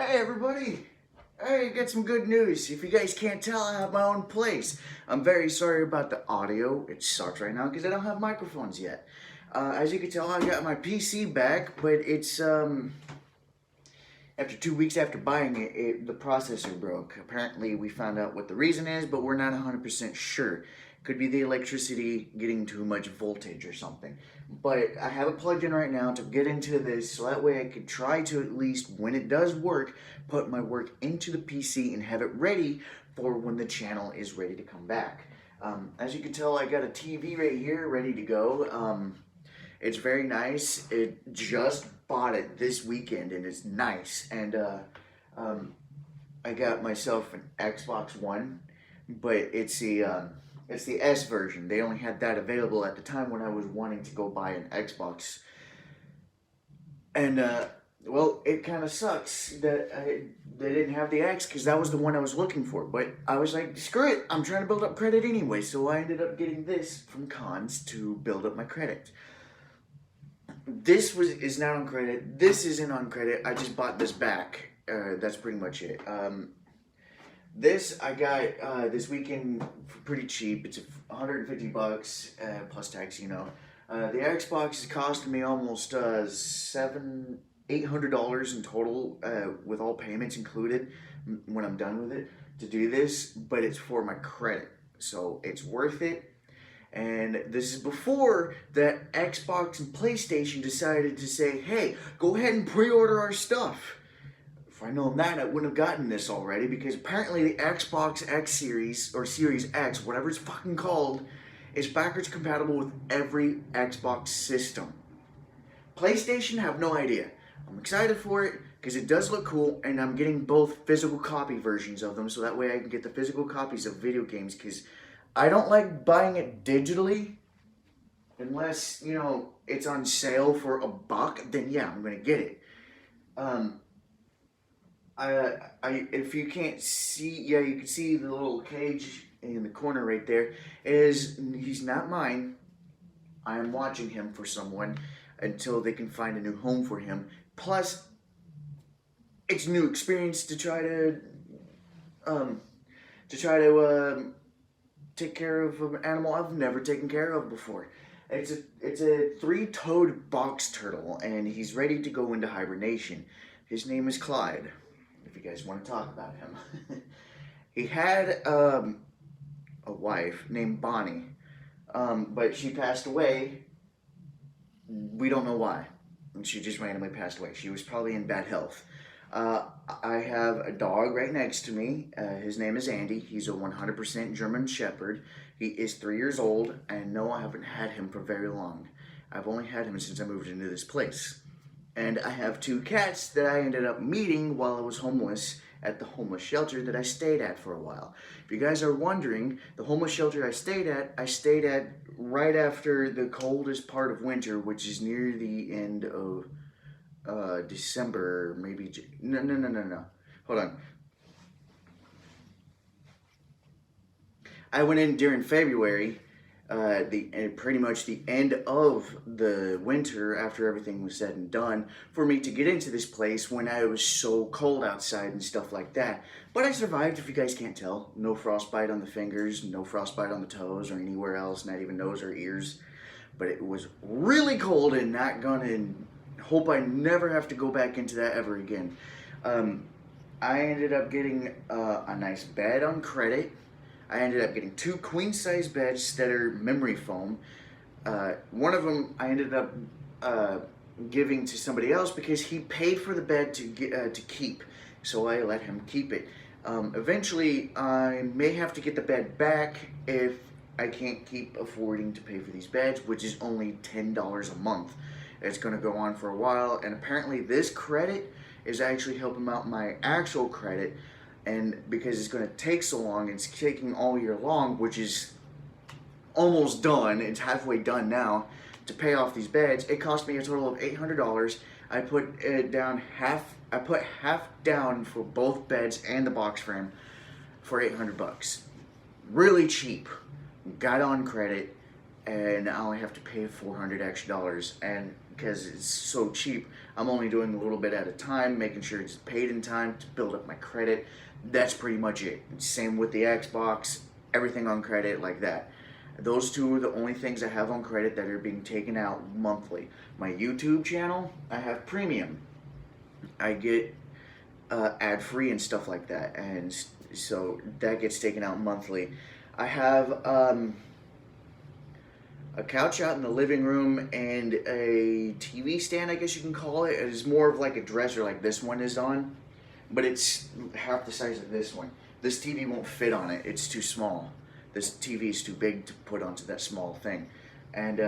Hey everybody! Hey, got some good news. If you guys can't tell, I have my own place. I'm very sorry about the audio. It sucks right now because I don't have microphones yet. As you can tell, I got my PC back, but it's after 2 weeks after buying it, the processor broke. Apparently, we found out what the reason is, but we're not 100% sure. Could be the electricity getting too much voltage or something. But I have it plugged in right now to get into this, so that way I could try to at least, when it does work, put my work into the PC and have it ready for when the channel is ready to come back. As you can tell, I got a TV right here ready to go. It's very nice. It just bought it this weekend and it's nice. And I got myself an Xbox One, but it's the S version. They only had that available at the time when I was wanting to go buy an Xbox. And well, it kind of sucks that they didn't have the X because that was the one I was looking for. But I was like, screw it, I'm trying to build up credit anyway. So I ended up getting this from Cons to build up my credit. This is not on credit. This isn't on credit. I just bought this back. That's pretty much it. This I got this weekend for pretty cheap. It's $150 plus tax. The Xbox is costing me almost $800 in total with all payments included when I'm done with it to do this. But it's for my credit, so it's worth it. And this is before that Xbox and PlayStation decided to say, hey, go ahead and pre-order our stuff. If I known that, I wouldn't have gotten this already, because apparently the Xbox X Series, or Series X, whatever it's fucking called, is backwards compatible with every Xbox system. PlayStation, have no idea. I'm excited for it, because it does look cool, and I'm getting both physical copy versions of them, so that way I can get the physical copies of video games, because I don't like buying it digitally unless, it's on sale for $1, then yeah, I'm gonna get it. If you can't see, yeah, you can see the little cage in the corner right there. He's not mine. I am watching him for someone until they can find a new home for him. Plus, it's a new experience to try to, um, to try to, take care of an animal I've never taken care of before. It's a three-toed box turtle, and he's ready to go into hibernation. His name is Clyde, if you guys want to talk about him. He had a wife named Bonnie, but she passed away. We don't know why. She just randomly passed away. She was probably in bad health. I have a dog right next to me. His name is Andy. He's a 100% German Shepherd. He is 3 years old, and no, I haven't had him for very long. I've only had him since I moved into this place. And I have 2 cats that I ended up meeting while I was homeless at the homeless shelter that I stayed at for a while. If you guys are wondering, the homeless shelter I stayed at right after the coldest part of winter, which is near the end of December, maybe. No. Hold on. I went in during February, pretty much the end of the winter after everything was said and done, for me to get into this place when I was so cold outside and stuff like that. But I survived, if you guys can't tell. No frostbite on the fingers, no frostbite on the toes or anywhere else, not even nose or ears. But it was really cold and not gonna. Hope I never have to go back into that ever again. I ended up getting a nice bed on credit. I ended up getting 2 queen-size beds that are memory foam. One of them I ended up giving to somebody else because he paid for the bed to keep, so I let him keep it. Eventually, I may have to get the bed back if I can't keep affording to pay for these beds, which is only $10 a month. It's going to go on for a while, and apparently this credit is actually helping out my actual credit, and because it's going to take so long, it's taking all year long, which is almost done, it's halfway done now, to pay off these beds. It cost me a total of $800. I put half down for both beds and the box frame for $800. Really cheap. Got on credit, and I only have to pay $400 extra, and because it's so cheap. I'm only doing a little bit at a time, making sure it's paid in time to build up my credit. That's pretty much it. Same with the Xbox, everything on credit like that. Those two are the only things I have on credit that are being taken out monthly. My YouTube channel, I have premium. I get ad-free and stuff like that, and so that gets taken out monthly. I have a couch out in the living room and a TV stand, I guess you can call it. It's more of like a dresser like this one is on, but it's half the size of this one. This TV won't fit on it. It's too small. This TV is too big to put onto that small thing. And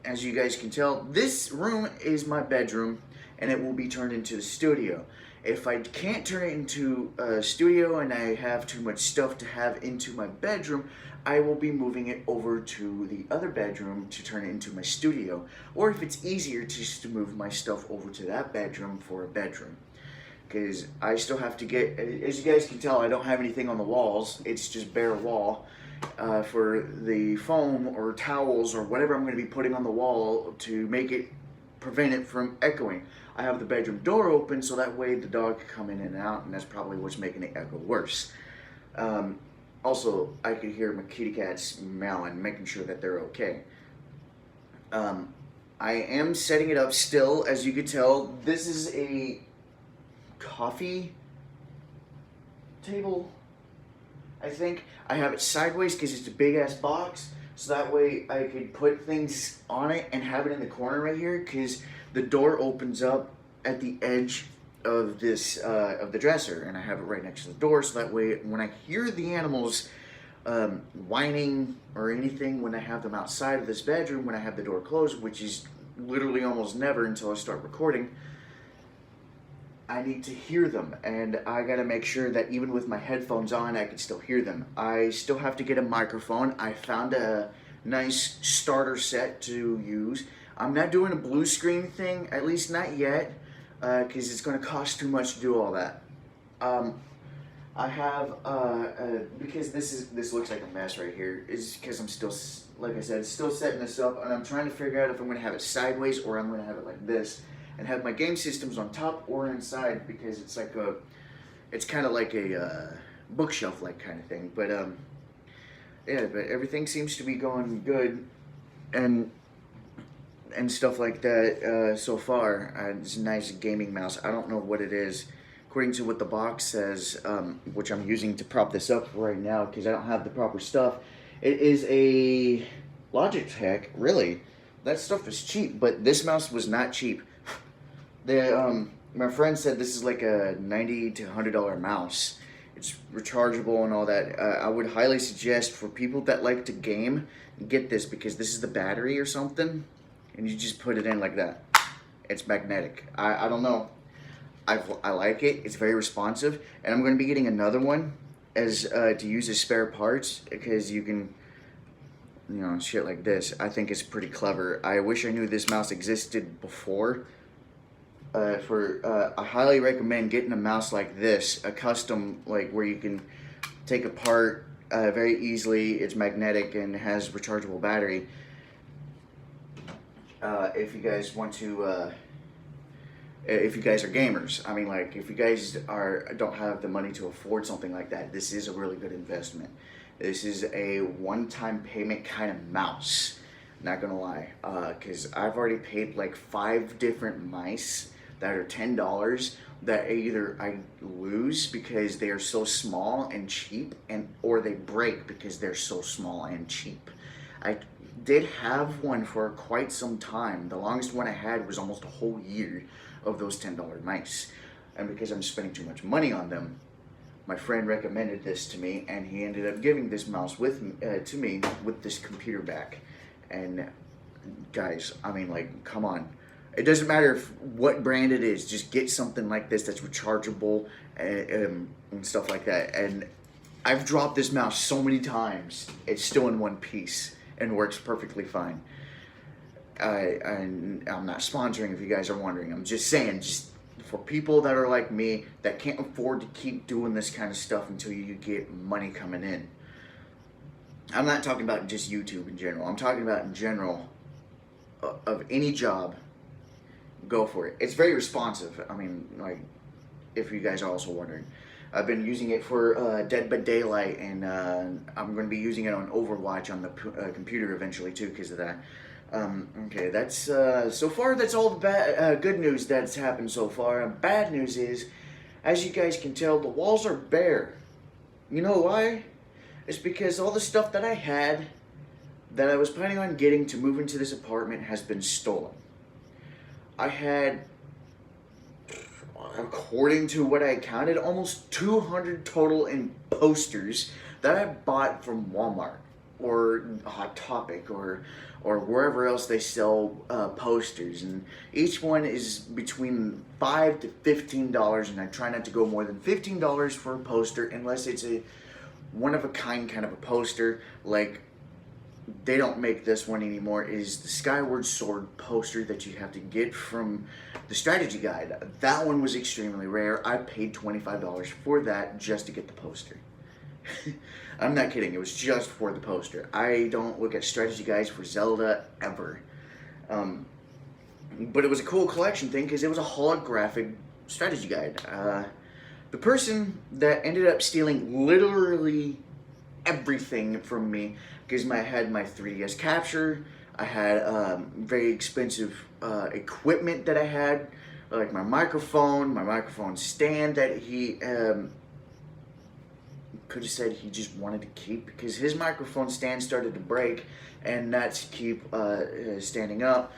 as you guys can tell, this room is my bedroom, and it will be turned into the studio. If I can't turn it into a studio and I have too much stuff to have into my bedroom, I will be moving it over to the other bedroom to turn it into my studio. Or if it's easier, just to move my stuff over to that bedroom for a bedroom. Because I still have to get, as you guys can tell, I don't have anything on the walls. It's just bare wall. For the foam or towels or whatever I'm going to be putting on the wall to make it prevent it from echoing. I have the bedroom door open so that way the dog can come in and out, and that's probably what's making it echo worse. Also, I could hear my kitty cats meowing, making sure that they're okay. I am setting it up still, as you can tell. This is a coffee table, I think. I have it sideways because it's a big ass box, so that way I could put things on it and have it in the corner right here, because the door opens up at the edge of this of the dresser, and I have it right next to the door, so that way when I hear the animals whining or anything when I have them outside of this bedroom, when I have the door closed, which is literally almost never until I start recording, I need to hear them, and I gotta make sure that even with my headphones on, I can still hear them. I still have to get a microphone. I found a nice starter set to use. I'm not doing a blue screen thing, at least not yet, because it's gonna cost too much to do all that. I have, because this looks like a mess right here, is because I'm still, like I said, still setting this up, and I'm trying to figure out if I'm gonna have it sideways or I'm gonna have it like this, and have my game systems on top or inside, because it's like it's kind of like a bookshelf like kind of thing. But yeah, but everything seems to be going good, and stuff like that so far. It's a nice gaming mouse. I don't know what it is. According to what the box says, which I'm using to prop this up right now because I don't have the proper stuff, it is a Logitech. Really, that stuff is cheap, but this mouse was not cheap. My friend said this is like a $90 to $100 mouse. It's rechargeable and all that. I would highly suggest for people that like to game, get this, because this is the battery or something, and you just put it in like that. It's magnetic. I don't know. I like it. It's very responsive, and I'm going to be getting another one as to use as spare parts, because you can, you know, shit like this. I think it's pretty clever. I wish I knew this mouse existed before. I highly recommend getting a mouse like this, a custom, like where you can take apart very easily. It's magnetic and has rechargeable battery. If you guys want to, if you guys are gamers, I mean, like, if you guys don't have the money to afford something like that, this is a really good investment. This is a one-time payment kind of mouse. Not gonna lie, because I've already paid like 5 different mice that are $10 that either I lose because they are so small and cheap, or they break because they're so small and cheap. I did have one for quite some time. The longest one I had was almost a whole year of those $10 mice. And because I'm spending too much money on them, my friend recommended this to me, and he ended up giving this mouse with to me with this computer back. And guys, I mean, like, come on. It doesn't matter what brand it is, just get something like this that's rechargeable and stuff like that. And I've dropped this mouse so many times, it's still in one piece and works perfectly fine. And I'm not sponsoring, if you guys are wondering. I'm just saying, just for people that are like me, that can't afford to keep doing this kind of stuff until you get money coming in. I'm not talking about just YouTube in general. I'm talking about in general, of any job, go for it. It's very responsive. I mean, like, if you guys are also wondering. I've been using it for Dead by Daylight, and I'm going to be using it on Overwatch on the computer eventually too because of that. Okay, that's so far. That's all the good news that's happened so far. And bad news is, as you guys can tell, the walls are bare. You know why? It's because all the stuff that I had, that I was planning on getting to move into this apartment, has been stolen. I had, according to what I counted, almost 200 total in posters that I bought from Walmart or Hot Topic or wherever else they sell posters, and each one is between $5 to $15, and I try not to go more than $15 for a poster unless it's a one-of-a-kind kind of a poster. Like, they don't make this one anymore, is the Skyward Sword poster that you have to get from the strategy guide. That one was extremely rare. I paid $25 for that just to get the poster. I'm not kidding, it was just for the poster. I don't look at strategy guides for Zelda ever. But it was a cool collection thing because it was a holographic strategy guide. The person that ended up stealing literally everything from me, because I had my 3DS capture, I had very expensive equipment that I had, like my microphone stand that he could have said he just wanted to keep, because his microphone stand started to break and not to keep standing up.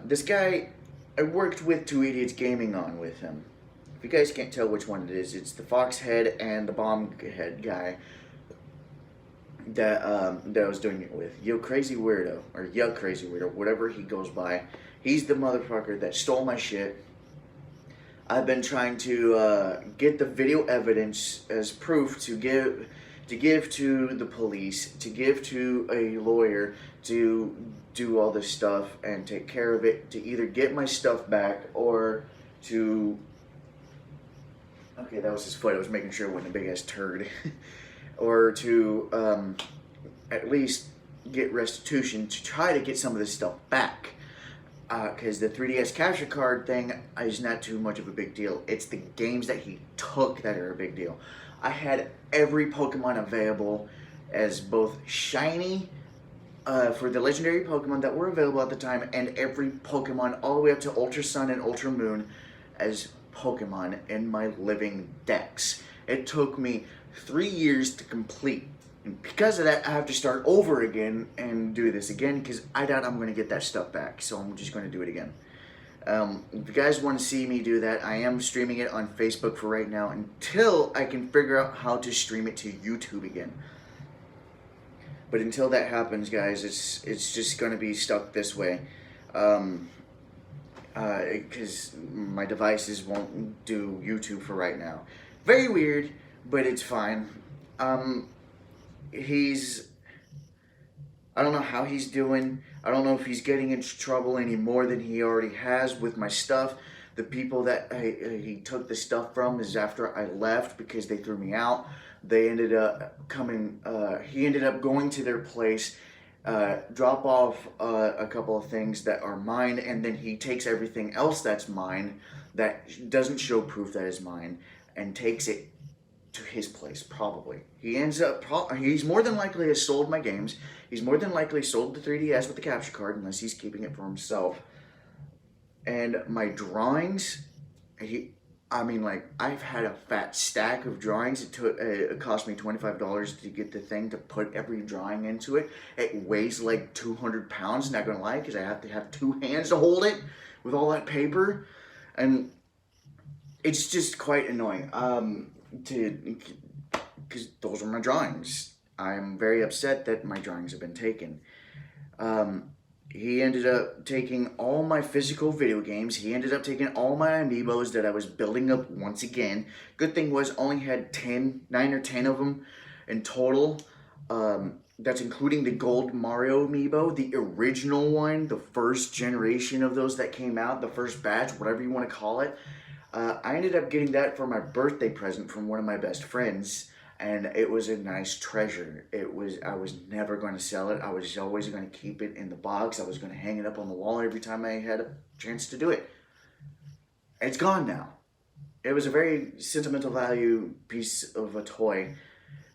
This guy, I worked with Two Idiots Gaming on with him. If you guys can't tell which one it is, it's the Fox Head and the Bomb Head guy that I was doing it with. Yo Crazy Weirdo, or Yo Crazy Weirdo, whatever he goes by. He's the motherfucker that stole my shit. I've been trying to get the video evidence as proof to give to the police, to give to a lawyer, to do all this stuff and take care of it, to either get my stuff back or to... Okay, that was his foot. I was making sure it wasn't a big-ass turd. Or to at least get restitution to try to get some of this stuff back. Because the 3DS capture card thing is not too much of a big deal. It's the games that he took that are a big deal. I had every Pokemon available as both shiny for the legendary Pokemon that were available at the time, and every Pokemon all the way up to Ultra Sun and Ultra Moon as Pokemon in my living decks. It took me 3 years to complete. And because of that, I have to start over again and do this again because I doubt I'm going to get that stuff back. So I'm just going to do it again. If you guys want to see me do that, I am streaming it on Facebook for right now until I can figure out how to stream it to YouTube again. But until that happens, guys, it's just going to be stuck this way. Because my devices won't do YouTube for right now. Very weird, but it's fine. I don't know how he's doing. I don't know if he's getting into trouble any more than he already has with my stuff. The people that he took the stuff from is after I left because they threw me out. They ended up coming, he ended up going to their place, drop off a couple of things that are mine, and then he takes everything else that's mine that doesn't show proof that is mine and takes it to his place, probably. He ends up, he's more than likely has sold my games. He's more than likely sold the 3DS with the capture card, unless he's keeping it for himself. And my drawings, I've had a fat stack of drawings. It cost me $25 to get the thing to put every drawing into it. It weighs like 200 pounds, not gonna lie, because I have to have 2 hands to hold it with all that paper. And it's just quite annoying. Because those are my drawings. I'm very upset that my drawings have been taken. He ended up taking all my physical video games. He ended up taking all my amiibos that I was building up once again. Good thing was only had 9 or 10 of them in total. That's including the gold Mario amiibo, the original one, the first generation of those that came out, the first batch, whatever you want to call it. I ended up getting that for my birthday present from one of my best friends, and it was a nice treasure. I was never going to sell it. I was always going to keep it in the box. I was going to hang it up on the wall every time I had a chance to do it. It's gone now. It was a very sentimental value piece of a toy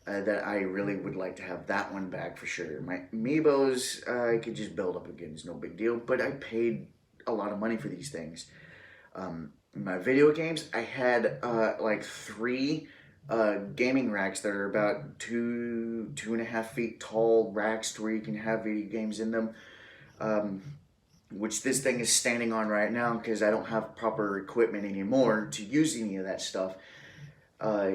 that I really would like to have that one back for sure. My Amiibos, I could just build up again. It's no big deal. But I paid a lot of money for these things. My video games, I had like 3 gaming racks that are about 2.5 feet tall racks to where you can have video games in them. Which this thing is standing on right now because I don't have proper equipment anymore to use any of that stuff.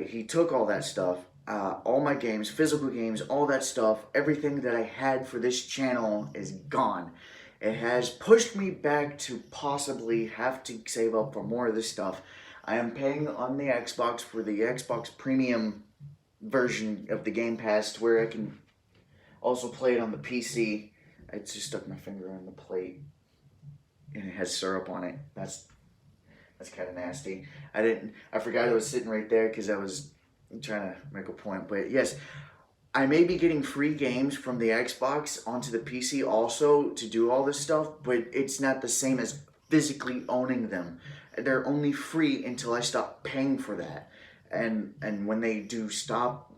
He took all that stuff, all my games, physical games, all that stuff, everything that I had for this channel is gone. It has pushed me back to possibly have to save up for more of this stuff. I am paying on the Xbox for the Xbox Premium version of the Game Pass to where I can also play it on the PC. I just stuck my finger on the plate and it has syrup on it. That's kind of nasty. I forgot it was sitting right there because I was trying to make a point. But yes, I may be getting free games from the Xbox onto the PC also to do all this stuff, but it's not the same as physically owning them. They're only free until I stop paying for that. And when I do stop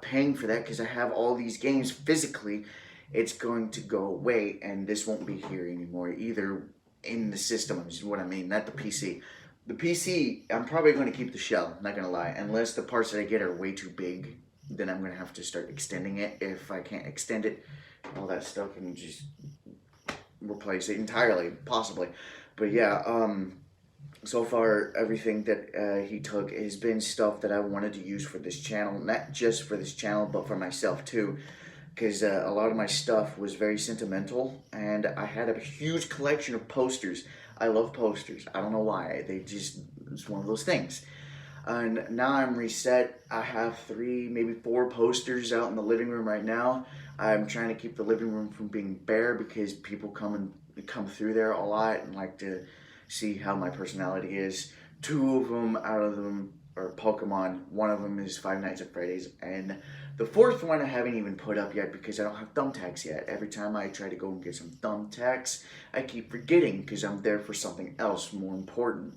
paying for that because I have all these games physically, it's going to go away, and this won't be here anymore either in the system, is what I mean, not the PC. The PC, I'm probably going to keep the shell, not going to lie, unless the parts that I get are way too big, then I'm going to have to start extending it. If I can't extend it, all that stuff, and just replace it entirely, possibly. But yeah, so far, everything that he took has been stuff that I wanted to use for this channel, not just for this channel, but for myself too. Because a lot of my stuff was very sentimental, and I had a huge collection of posters. I love posters. I don't know why. It's one of those things. And now I'm reset. I have 3, maybe 4 posters out in the living room right now. I'm trying to keep the living room from being bare because people come through there a lot and like to see how my personality is. 2 of them out of them are Pokemon. 1 of them is Five Nights at Freddy's, and the 4th one I haven't even put up yet because I don't have thumbtacks yet. Every time I try to go and get some thumbtacks, I keep forgetting because I'm there for something else more important,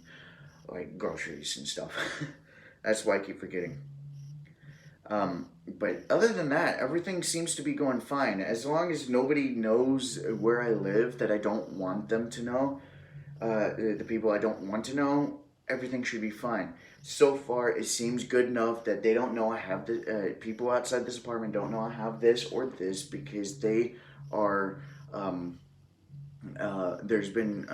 like groceries and stuff. That's why I keep forgetting. But other than that, everything seems to be going fine. As long as nobody knows where I live that I don't want them to know, the people I don't want to know, everything should be fine. So far, it seems good enough that they don't know I have the people outside this apartment don't know I have this or this because they are. There's been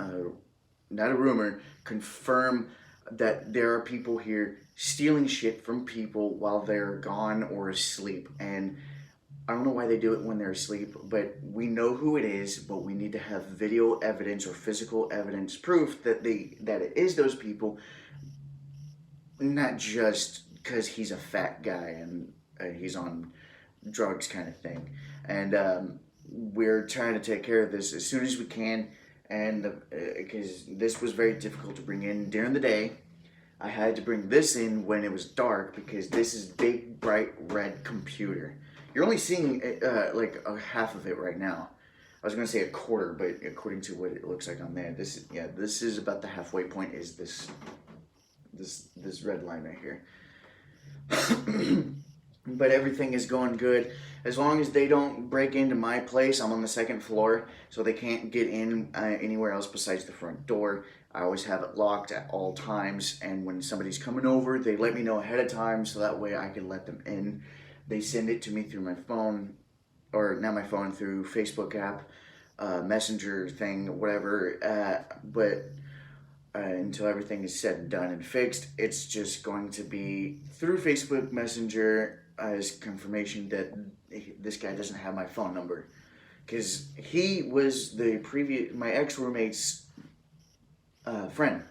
not a rumor, confirm that there are people here stealing shit from people while they're gone or asleep, and I don't know why they do it when they're asleep, but we know who it is, but we need to have video evidence or physical evidence, proof that it is those people, not just because he's a fat guy and he's on drugs kind of thing. And we're trying to take care of this as soon as we can, and because this was very difficult to bring in during the day. I had to bring this in when it was dark because this is big, bright red computer. You're only seeing like a half of it right now. I was going to say a quarter, but according to what it looks like on there, this is about the halfway point. Is this red line right here? But everything is going good. As long as they don't break into my place, I'm on the 2nd floor, so they can't get in anywhere else besides the front door. I always have it locked at all times, and when somebody's coming over, they let me know ahead of time so that way I can let them in. They send it to me through my phone, or not my phone, through Facebook app, Messenger thing, whatever. But until everything is said and done and fixed, it's just going to be through Facebook Messenger as confirmation that this guy doesn't have my phone number. Because he was my ex-roommate's friend.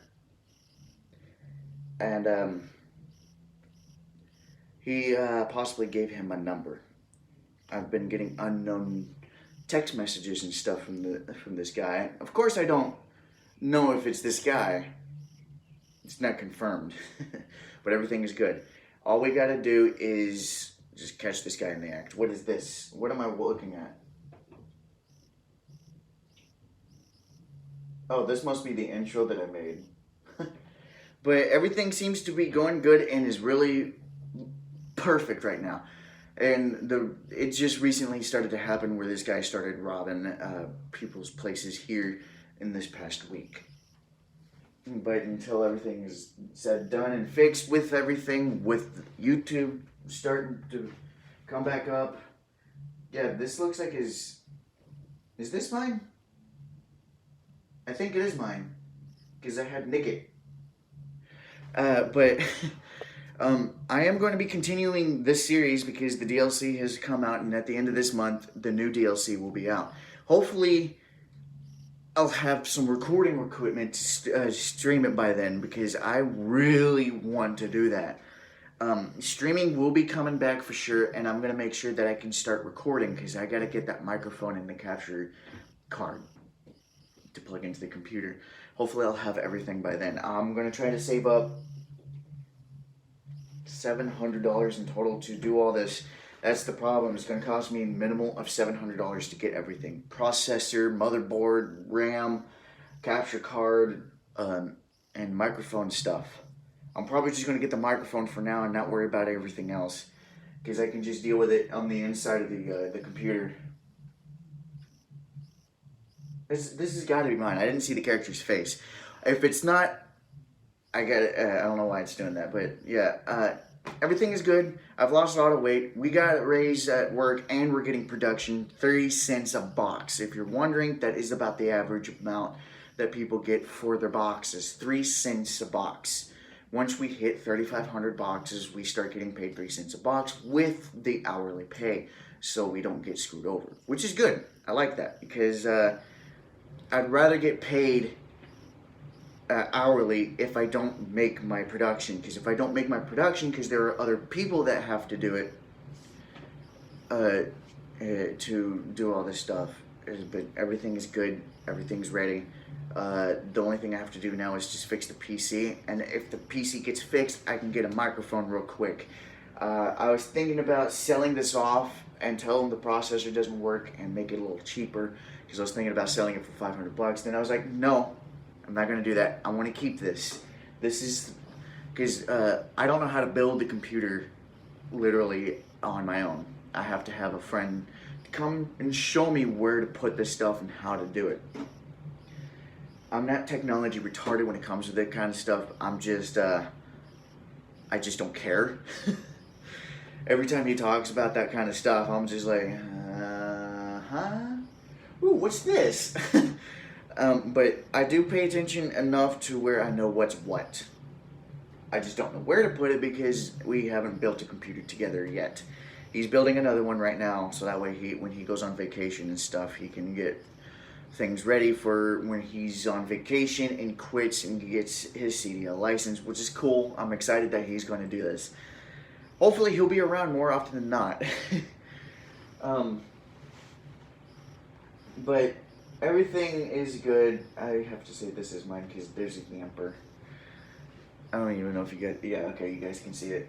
And he possibly gave him a number. I've been getting unknown text messages and stuff from this guy. Of course, I don't know if it's this guy. It's not confirmed, but everything is good. All we gotta do is just catch this guy in the act. What is this? What am I looking at? Oh, this must be the intro that I made. But everything seems to be going good and is really perfect right now. And it just recently started to happen where this guy started robbing people's places here in this past week. But until everything is said, done, and fixed with everything, with YouTube starting to come back up, yeah, this looks like is this mine? I think it is mine, because I had Nick it. But I am going to be continuing this series because the DLC has come out, and at the end of this month, the new DLC will be out. Hopefully, I'll have some recording equipment to stream it by then because I really want to do that. Streaming will be coming back for sure, and I'm going to make sure that I can start recording because I got to get that microphone and the capture card to plug into the computer. Hopefully, I'll have everything by then. I'm going to try to save up $700 in total to do all this. That's the problem. It's going to cost me a minimal of $700 to get everything. Processor, motherboard, RAM, capture card, and microphone stuff. I'm probably just going to get the microphone for now and not worry about everything else. Because I can just deal with it on the inside of the computer. This has got to be mine. I didn't see the character's face. If it's not, I got it. I don't know why it's doing that. But yeah, everything is good. I've lost a lot of weight. We got a raise at work and we're getting production. 30 cents a box. If you're wondering, that is about the average amount that people get for their boxes. 3 cents a box. Once we hit 3,500 boxes, we start getting paid 3 cents a box with the hourly pay. So we don't get screwed over. Which is good. I like that. Because I'd rather get paid hourly if I don't make my production, because if I don't make my production, because there are other people that have to do it to do all this stuff. But everything is good, everything's ready. The only thing I have to do now is just fix the PC, and if the PC gets fixed, I can get a microphone real quick. I was thinking about selling this off and tell them the processor doesn't work and make it a little cheaper, because I was thinking about selling it for 500 bucks. Then I was like, no, I'm not going to do that. I want to keep this. This is because I don't know how to build the computer literally on my own. I have to have a friend come and show me where to put this stuff and how to do it. I'm not technology retarded when it comes to that kind of stuff. I'm just, I just don't care. Every time he talks about that kind of stuff, I'm just like, ooh, what's this? But I do pay attention enough to where I know what's what. I just don't know where to put it because we haven't built a computer together yet. He's building another one right now, so that way when he goes on vacation and stuff, he can get things ready for when he's on vacation and quits and gets his CDL license, which is cool. I'm excited that he's going to do this. Hopefully he'll be around more often than not. But everything is good. I have to say this is mine because there's a camper. I don't even know if you guys... Yeah, okay, you guys can see it.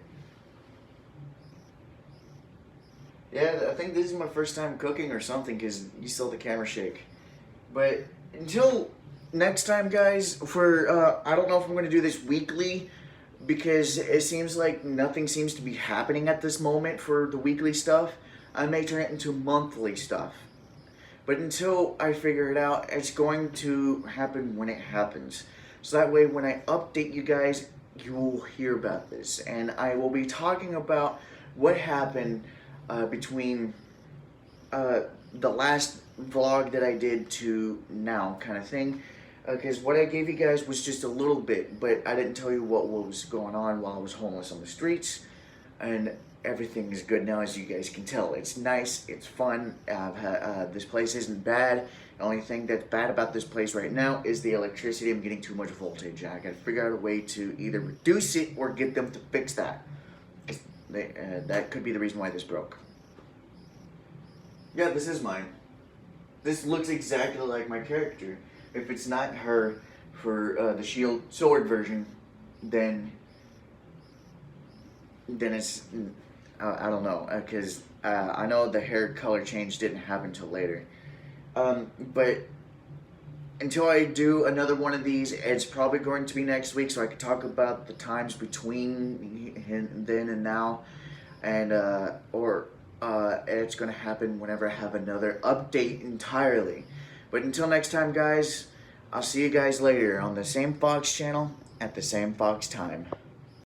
Yeah, I think this is my first time cooking or something because you saw the camera shake. But until next time, guys, I don't know if I'm going to do this weekly because it seems like nothing seems to be happening at this moment for the weekly stuff. I may turn it into monthly stuff. But until I figure it out, it's going to happen when it happens. So that way, when I update you guys, you will hear about this. And I will be talking about what happened between the last vlog that I did to now kind of thing. Because what I gave you guys was just a little bit, but I didn't tell you what was going on while I was homeless on the streets. And everything is good now, as you guys can tell. It's nice, it's fun. This place isn't bad. The only thing that's bad about this place right now is the electricity. I'm getting too much voltage. I gotta figure out a way to either reduce it or get them to fix that. That could be the reason why this broke. Yeah, this is mine. This looks exactly like my character. If it's not her for the shield sword version, then then it's I don't know, because I know the hair color change didn't happen till later. But until I do another one of these, it's probably going to be next week, so I can talk about the times between then and now, and or it's going to happen whenever I have another update entirely. But until next time, guys, I'll see you guys later on the same Fox channel at the same Fox time.